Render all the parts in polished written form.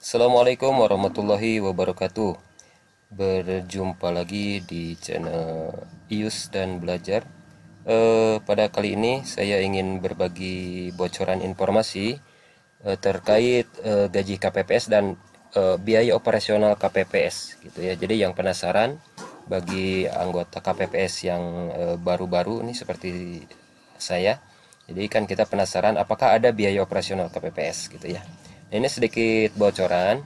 Assalamualaikum warahmatullahi wabarakatuh. Berjumpa lagi di channel Ius dan Belajar. Pada kali ini saya ingin berbagi bocoran informasi terkait gaji KPPS dan biaya operasional KPPS gitu ya. Jadi yang penasaran bagi anggota KPPS yang baru-baru ini seperti saya. Jadi kan kita penasaran apakah ada biaya operasional KPPS gitu ya. Nah, ini sedikit bocoran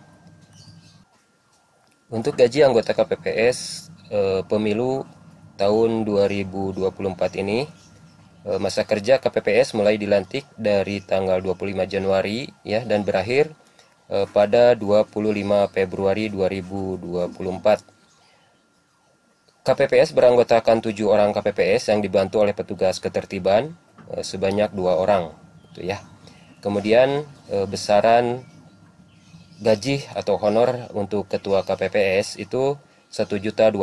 untuk gaji anggota KPPS pemilu tahun 2024 ini. Masa kerja KPPS mulai dilantik dari tanggal 25 Januari ya dan berakhir pada 25 Februari 2024. KPPS beranggotakan 7 orang KPPS yang dibantu oleh petugas ketertiban sebanyak 2 orang gitu ya. Kemudian besaran gaji atau honor untuk ketua KPPS itu 1.200.000,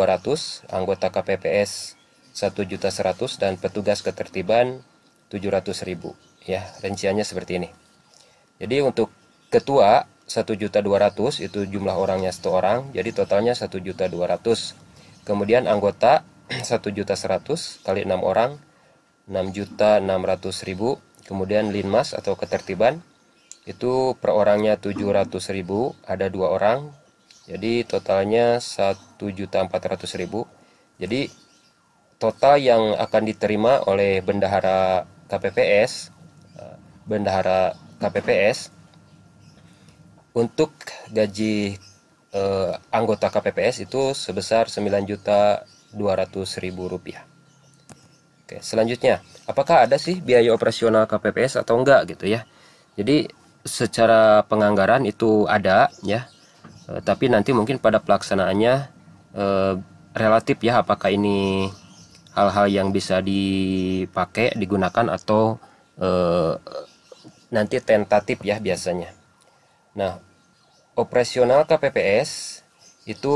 anggota KPPS 1.100.000 dan petugas ketertiban 700.000 ya. Rinciannya seperti ini. Jadi untuk ketua 1.200.000 itu jumlah orangnya 1 orang, jadi totalnya 1.200.000. Kemudian anggota 1.100.000 kali 6 orang 6.600.000. Kemudian linmas atau ketertiban itu per orangnya 700.000, ada 2 orang, jadi totalnya 1.400.000. Jadi total yang akan diterima oleh bendahara KPPS untuk gaji anggota KPPS itu sebesar 9.200.000 rupiah. Oke, selanjutnya, apakah ada sih biaya operasional KPPS atau enggak gitu ya? Jadi secara penganggaran itu ada ya, tapi nanti mungkin pada pelaksanaannya relatif ya, apakah ini hal-hal yang bisa dipakai digunakan atau nanti tentatif ya biasanya. Nah, operasional KPPS itu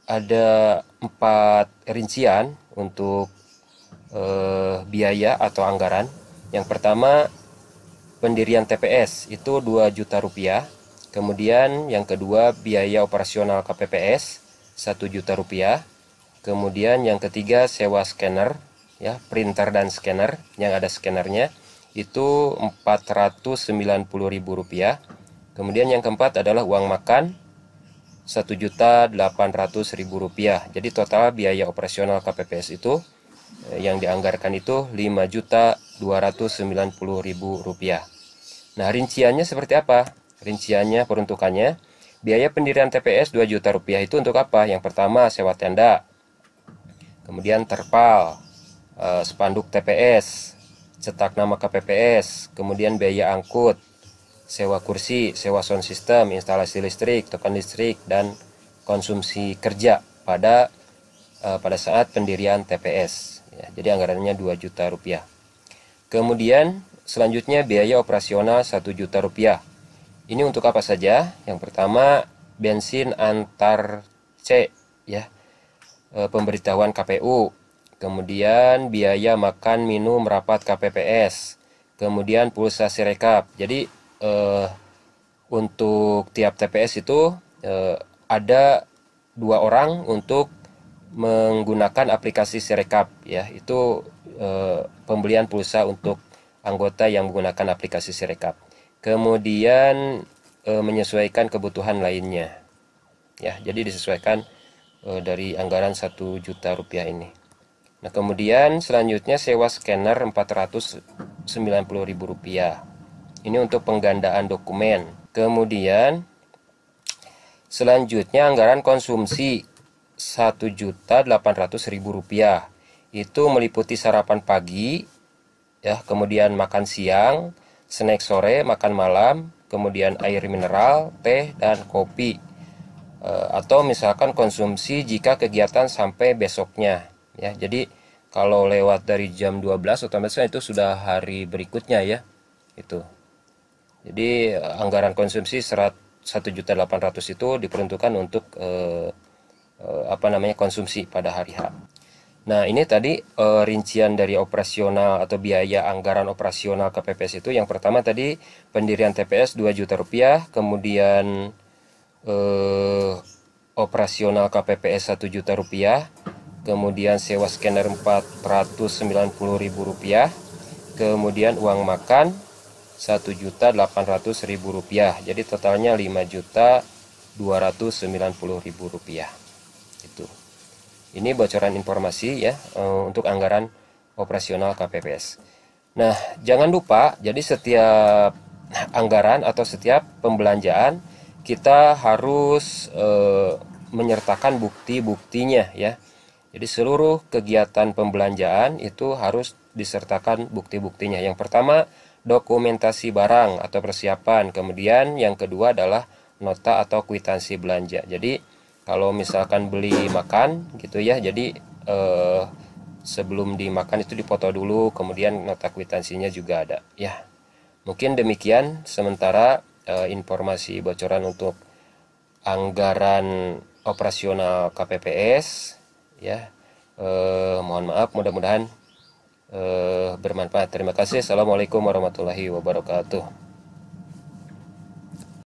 ada 4 rincian untuk biaya atau anggaran. Yang pertama, pendirian TPS itu 2 juta rupiah. Kemudian yang kedua, biaya operasional KPPS 1 juta rupiah. Kemudian yang ketiga, sewa scanner ya, printer dan scanner yang ada scannernya itu 490.000 rupiah. Kemudian yang keempat adalah uang makan 1.800.000 rupiah. Jadi total biaya operasional KPPS itu yang dianggarkan itu 5.290.000 rupiah. Nah, rinciannya seperti apa? Rinciannya, peruntukannya, biaya pendirian TPS 2 juta rupiah itu untuk apa? Yang pertama, sewa tenda, kemudian terpal, spanduk TPS, cetak nama KPPS, kemudian biaya angkut, sewa kursi, sewa sound system, instalasi listrik, token listrik, dan konsumsi kerja pada saat pendirian TPS ya. Jadi anggarannya 2 juta rupiah. Kemudian selanjutnya biaya operasional 1 juta rupiah. Ini untuk apa saja? Yang pertama, bensin antar C ya, pemberitahuan KPU. Kemudian biaya makan minum rapat KPPS. Kemudian pulsa Sirekap. Jadi untuk tiap TPS itu ada 2 orang untuk menggunakan aplikasi Sirekap ya. Itu pembelian pulsa untuk anggota yang menggunakan aplikasi Sirekap. Kemudian menyesuaikan kebutuhan lainnya ya. Jadi disesuaikan dari anggaran 1 juta rupiah ini. Nah, kemudian selanjutnya sewa scanner 490.000 rupiah. Ini untuk penggandaan dokumen. Kemudian selanjutnya anggaran konsumsi 1.800.000 rupiah. Itu meliputi sarapan pagi ya, kemudian makan siang, snack sore, makan malam, kemudian air mineral, teh dan kopi. Atau misalkan konsumsi jika kegiatan sampai besoknya ya. Jadi kalau lewat dari jam 12 otomatis itu sudah hari berikutnya ya. Itu. Jadi anggaran konsumsi 1.800.000 itu diperuntukkan untuk konsumsi pada hari H. Nah, ini tadi rincian dari operasional atau biaya anggaran operasional KPPS itu. Yang pertama tadi pendirian TPS 2 juta rupiah, kemudian operasional KPPS Rp1.000.000, kemudian sewa scanner Rp490.000, kemudian uang makan Rp1.800.000. Jadi totalnya Rp5.290.000. Itu. Ini bocoran informasi ya untuk anggaran operasional KPPS. Nah, jangan lupa, jadi setiap anggaran atau setiap pembelanjaan kita harus menyertakan bukti-buktinya ya. Jadi seluruh kegiatan pembelanjaan itu harus disertakan bukti-buktinya. Yang pertama, dokumentasi barang atau persiapan. Kemudian yang kedua adalah nota atau kwitansi belanja. Jadi kalau misalkan beli makan gitu ya, jadi sebelum dimakan itu dipoto dulu, kemudian nota kwitansinya juga ada ya. Mungkin demikian sementara informasi bocoran untuk anggaran operasional KPPS ya. Mohon maaf, mudah-mudahan bermanfaat. Terima kasih. Assalamualaikum warahmatullahi wabarakatuh.